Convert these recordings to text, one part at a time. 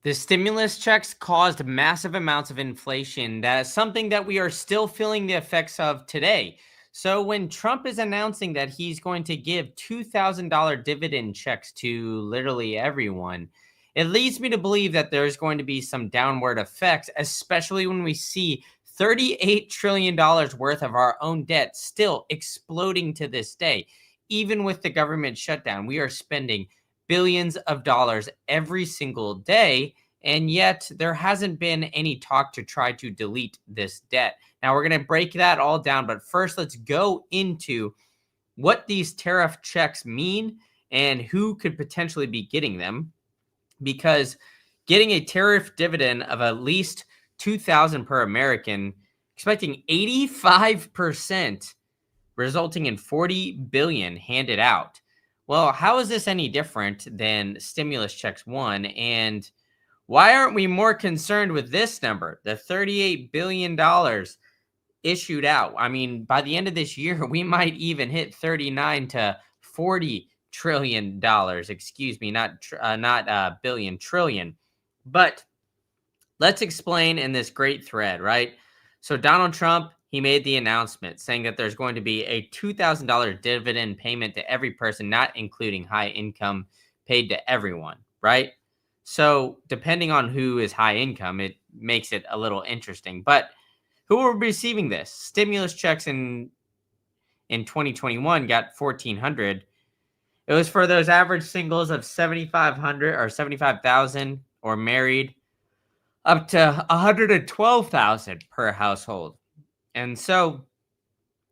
The stimulus checks caused massive amounts of inflation. That is something that we are still feeling the effects of today. So, when Trump is announcing that he's going to give $2,000 dividend checks to literally everyone, it leads me to believe that there's going to be some downward effects, especially when we see $38 trillion worth of our own debt still exploding to this day. Even with the government shutdown, we are spending billions of dollars every single day, and yet there hasn't been any talk to try to delete this debt. Now we're going to break that all down, but first let's go into what these tariff checks mean and who could potentially be getting them, because getting a tariff dividend of at least 2,000 per American, expecting 85%, resulting in 40 billion handed out. Well, how is this any different than stimulus checks one? And why aren't we more concerned with this number, the $38 billion issued out? I mean, by the end of this year, we might even hit 39 to 40 trillion dollars. Excuse me, not billion, trillion. But let's explain in this great thread, right? So Donald Trump, he made the announcement saying that there's going to be a $2,000 dividend payment to every person, not including high income, paid to everyone, right? So depending on who is high income, it makes it a little interesting. But who will be receiving this? Stimulus checks in 2021 got 1,400. It was for those average singles of 7,500 or 75,000 or married, up to 112,000 per household. And so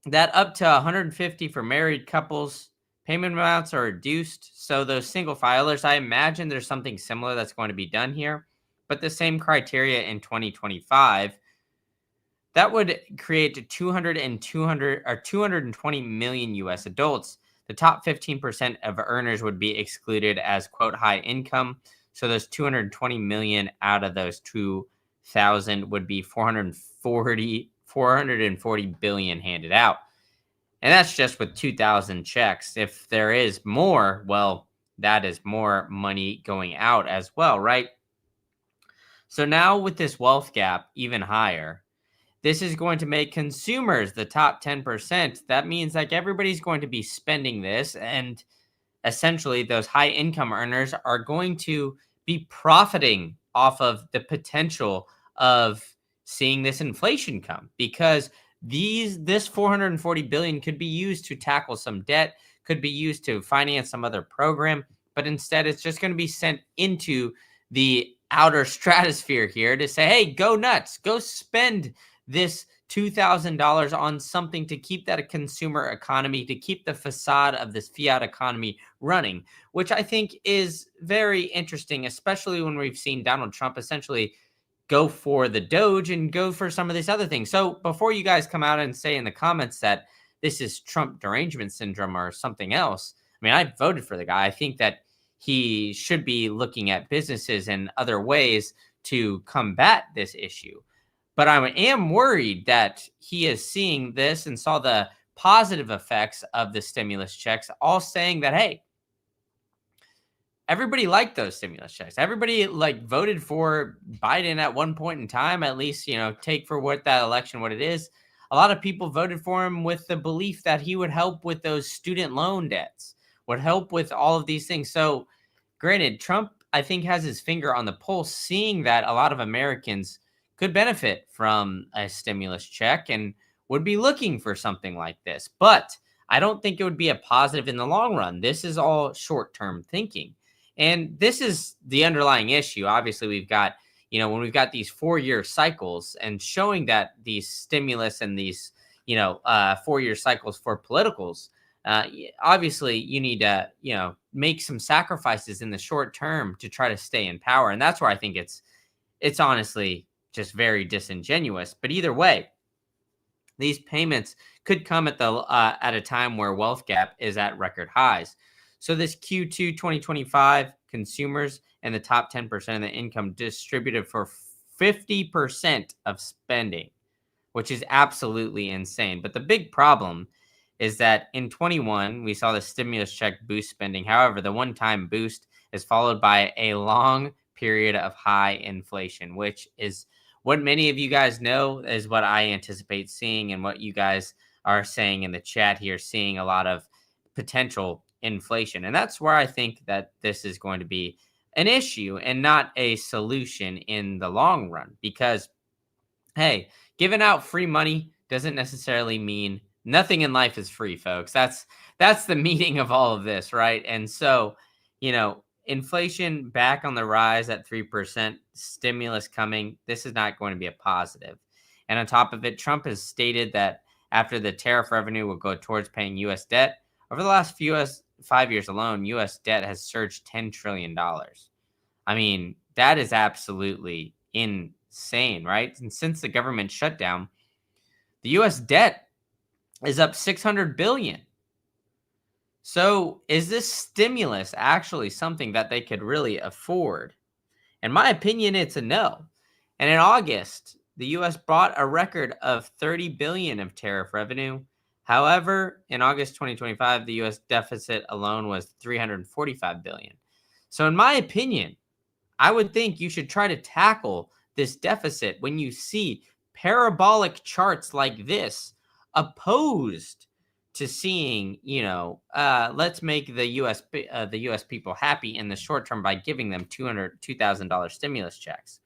that up to 150 for married couples, payment amounts are reduced. So those single filers, I imagine there's something similar that's going to be done here, but the same criteria in 2025. That would create 220 million US adults. The top 15% of earners would be excluded as, quote, high income. So those 220 million out of those 2,000 would be 440 billion handed out. And that's just with 2,000 checks. If there is more, well, that is more money going out as well, right? So now with this wealth gap even higher, this is going to make consumers the top 10%. That means like everybody's going to be spending this, and essentially those high income earners are going to be profiting off of the potential of seeing this inflation come, because this 440 billion could be used to tackle some debt, could be used to finance some other program, but instead it's just going to be sent into the outer stratosphere here to say, hey, go nuts, go spend this $2,000 on something to keep that a consumer economy, to keep the facade of this fiat economy running, which I think is very interesting, especially when we've seen Donald Trump essentially go for the Doge and go for some of these other things. So before you guys come out and say in the comments that this is Trump derangement syndrome or something else, I mean, I voted for the guy. I think that he should be looking at businesses and other ways to combat this issue. But I am worried that he is seeing this and saw the positive effects of the stimulus checks, all saying that, hey, everybody liked those stimulus checks. Everybody voted for Biden at one point in time, at least, take for what that election, what it is. A lot of people voted for him with the belief that he would help with those student loan debts, would help with all of these things. So granted, Trump, I think, has his finger on the pulse, seeing that a lot of Americans could benefit from a stimulus check and would be looking for something like this. But I don't think it would be a positive in the long run. This is all short-term thinking. And this is the underlying issue. Obviously, we've got, when we've got these 4-year cycles and showing that these stimulus and these, 4-year cycles for politicals, obviously you need to, make some sacrifices in the short term to try to stay in power. And that's where I think it's honestly just very disingenuous. But either way, these payments could come at a time where wealth gap is at record highs. So this Q2 2025, consumers and the top 10% of the income distributed for 50% of spending, which is absolutely insane. But the big problem is that in 21, we saw the stimulus check boost spending. However, the one-time boost is followed by a long period of high inflation, which is what many of you guys know is what I anticipate seeing, and what you guys are saying in the chat here, seeing a lot of potential inflation. And that's where I think that this is going to be an issue and not a solution in the long run. Because, hey, giving out free money doesn't necessarily mean nothing in life is free, folks. That's the meaning of all of this, right? And so, inflation back on the rise at 3%, stimulus coming. This is not going to be a positive. And on top of it, Trump has stated that after the tariff revenue will go towards paying U.S. debt. Over the last 5 years alone, U.S. debt has surged $10 trillion. I mean, that is absolutely insane, right? And since the government shutdown, the U.S. debt is up $600 billion. So is this stimulus actually something that they could really afford? In my opinion, it's a no. And in August, the U.S. brought a record of $30 billion of tariff revenue. However, in August 2025, the U.S. deficit alone was $345 billion. So in my opinion, I would think you should try to tackle this deficit when you see parabolic charts like this, opposed to seeing, let's make the U.S. people happy in the short term by giving them $2,000 stimulus checks.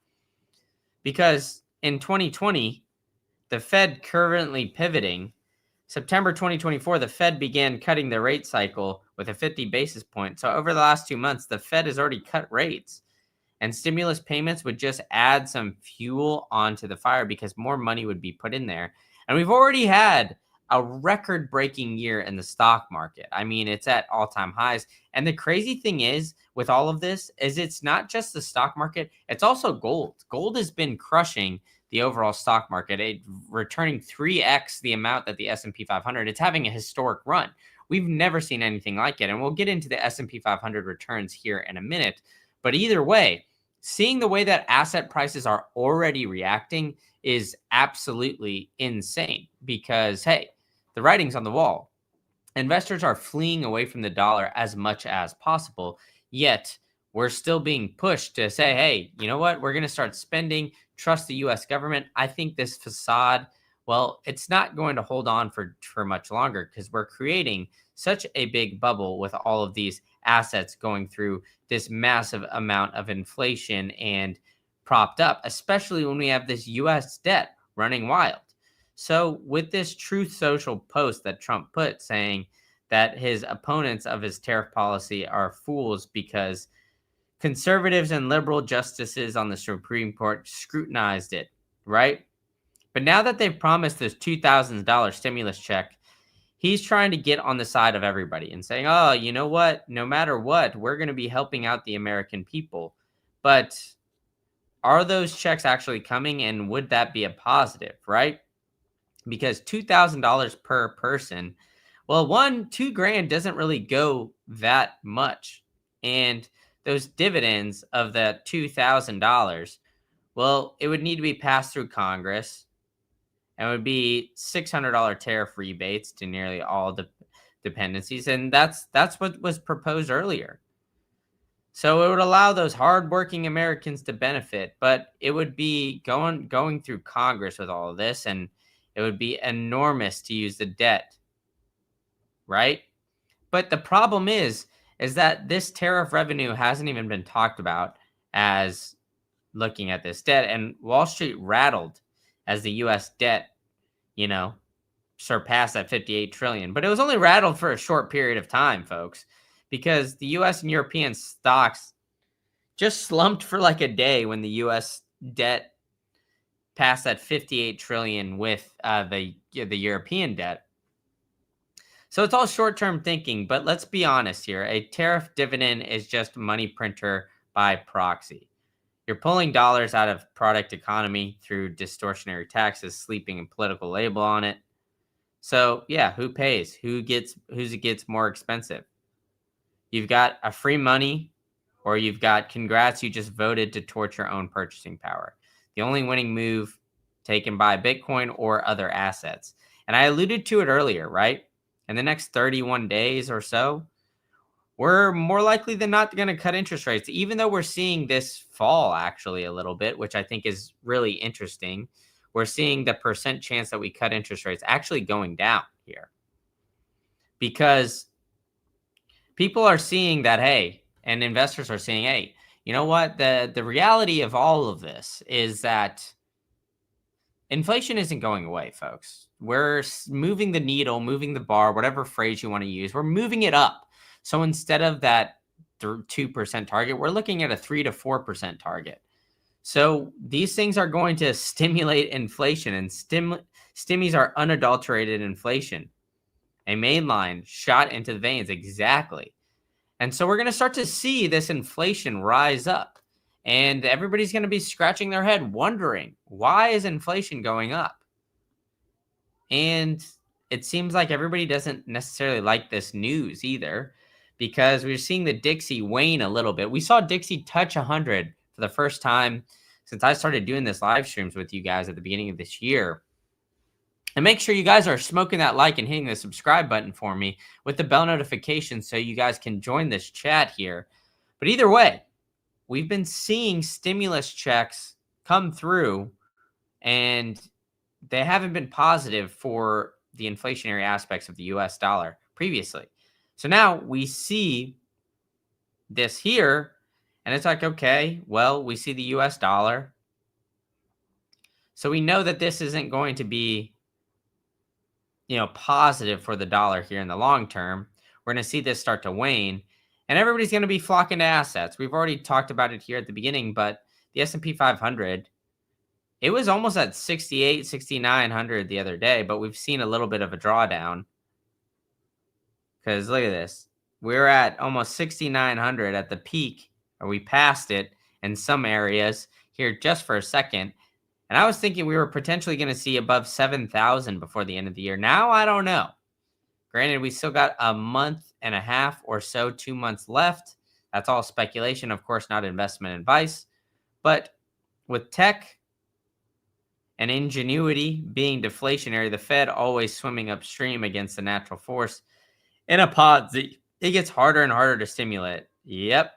Because in 2020, the Fed currently pivoting. September 2024, the Fed began cutting the rate cycle with a 50 basis point. So over the last 2 months, the Fed has already cut rates. And stimulus payments would just add some fuel onto the fire because more money would be put in there. And we've already had a record-breaking year in the stock market. I mean, it's at all-time highs. And the crazy thing is, with all of this, is it's not just the stock market, it's also gold. Gold has been crushing the overall stock market, returning 3x the amount that the S&P 500. It's having a historic run. We've never seen anything like it. And we'll get into the S&P 500 returns here in a minute. But either way, seeing the way that asset prices are already reacting is absolutely insane because, hey, the writing's on the wall. Investors are fleeing away from the dollar as much as possible, yet we're still being pushed to say, hey, you know what? We're going to start spending, trust the U.S. government. I think this facade, well, it's not going to hold on for much longer because we're creating such a big bubble with all of these assets going through this massive amount of inflation and propped up, especially when we have this U.S. debt running wild. So with this Truth Social post that Trump put saying that his opponents of his tariff policy are fools because conservatives and liberal justices on the Supreme Court scrutinized it, right? But now that they've promised this $2,000 stimulus check, he's trying to get on the side of everybody and saying, oh, you know what? No matter what, we're going to be helping out the American people. But are those checks actually coming, and would that be a positive, right? Because $2,000 per person, well, $2,000 doesn't really go that much. And those dividends of that $2,000, well, it would need to be passed through Congress. And it would be $600 tariff rebates to nearly all dependencies. And that's what was proposed earlier. So it would allow those hardworking Americans to benefit, but it would be going through Congress with all of this, and it would be enormous to use the debt, right? But the problem is that this tariff revenue hasn't even been talked about as looking at this debt. And Wall Street rattled as the U.S. debt, surpassed that 58 trillion. But it was only rattled for a short period of time, folks, because the U.S. and European stocks just slumped for like a day when the U.S. debt passed that 58 trillion with the European debt. So it's all short-term thinking, but let's be honest here. A tariff dividend is just money printer by proxy. You're pulling dollars out of product economy through distortionary taxes, sleeping a political label on it. So yeah, who pays? Whose it gets more expensive? You've got a free money, or you've got congrats, you just voted to torch your own purchasing power. The only winning move taken by Bitcoin or other assets. And I alluded to it earlier, right? In the next 31 days or so, we're more likely than not going to cut interest rates, even though we're seeing this fall actually a little bit, which I think is really interesting. We're seeing the percent chance that we cut interest rates actually going down here because people are seeing that, hey, and investors are saying, hey, you know what? The reality of all of this is that inflation isn't going away, folks. We're moving the needle, moving the bar, whatever phrase you want to use. We're moving it up. So instead of that 2% target, we're looking at a 3 to 4% target. So these things are going to stimulate inflation, and stimmies are unadulterated inflation. A mainline shot into the veins, exactly. And so we're going to start to see this inflation rise up. And everybody's going to be scratching their head wondering, why is inflation going up? And it seems like everybody doesn't necessarily like this news either, because we're seeing the Dixie wane a little bit. We saw Dixie touch 100 for the first time since I started doing this live streams with you guys at the beginning of this year. And make sure you guys are smoking that like and hitting the subscribe button for me with the bell notification so you guys can join this chat here. But either way, we've been seeing stimulus checks come through, and they haven't been positive for the inflationary aspects of the US dollar previously. So now we see this here, and it's like, okay, well, we see the US dollar. So we know that this isn't going to be, positive for the dollar here in the long term. We're going to see this start to wane, and everybody's going to be flocking to assets. We've already talked about it here at the beginning, but the S&P 500, it was almost at 68, 6,900 the other day, but we've seen a little bit of a drawdown. Because look at this. We're at almost 6,900 at the peak, or we passed it in some areas here just for a second. And I was thinking we were potentially going to see above 7,000 before the end of the year. Now, I don't know. Granted, we still got a month and a half or so, 2 months left. That's all speculation, of course, not investment advice. But with tech and ingenuity being deflationary, the Fed always swimming upstream against the natural force. In a Ponzi, it gets harder and harder to stimulate. Yep.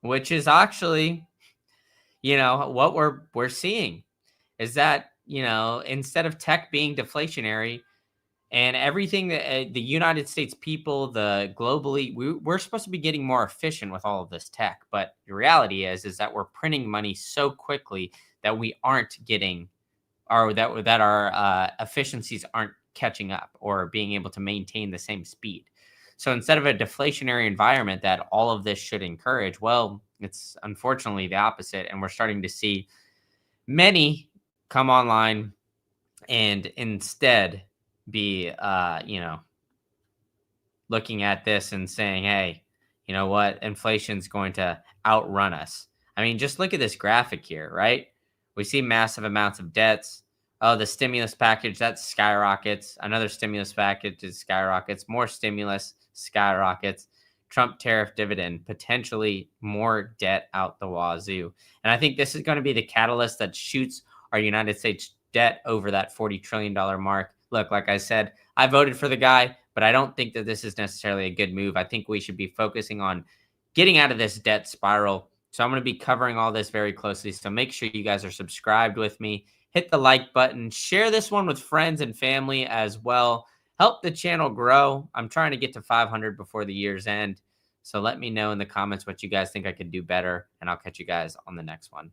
Which is actually, what we're seeing is that, instead of tech being deflationary and everything that the United States people, the globally, we're supposed to be getting more efficient with all of this tech. But the reality is that we're printing money so quickly that we aren't getting, or that our efficiencies aren't catching up or being able to maintain the same speed. So instead of a deflationary environment that all of this should encourage, well, it's unfortunately the opposite. And we're starting to see many come online and instead be, looking at this and saying, hey, you know what? Inflation's going to outrun us. I mean, just look at this graphic here, right? We see massive amounts of debts. Oh, the stimulus package, that skyrockets. Another stimulus package is skyrockets. More stimulus skyrockets. Trump tariff dividend, potentially more debt out the wazoo. And I think this is going to be the catalyst that shoots our United States debt over that $40 trillion mark. Look, like I said, I voted for the guy, but I don't think that this is necessarily a good move. I think we should be focusing on getting out of this debt spiral. So I'm going to be covering all this very closely. So make sure you guys are subscribed with me. Hit the like button. Share this one with friends and family as well. Help the channel grow. I'm trying to get to 500 before the year's end. So let me know in the comments what you guys think I could do better, and I'll catch you guys on the next one.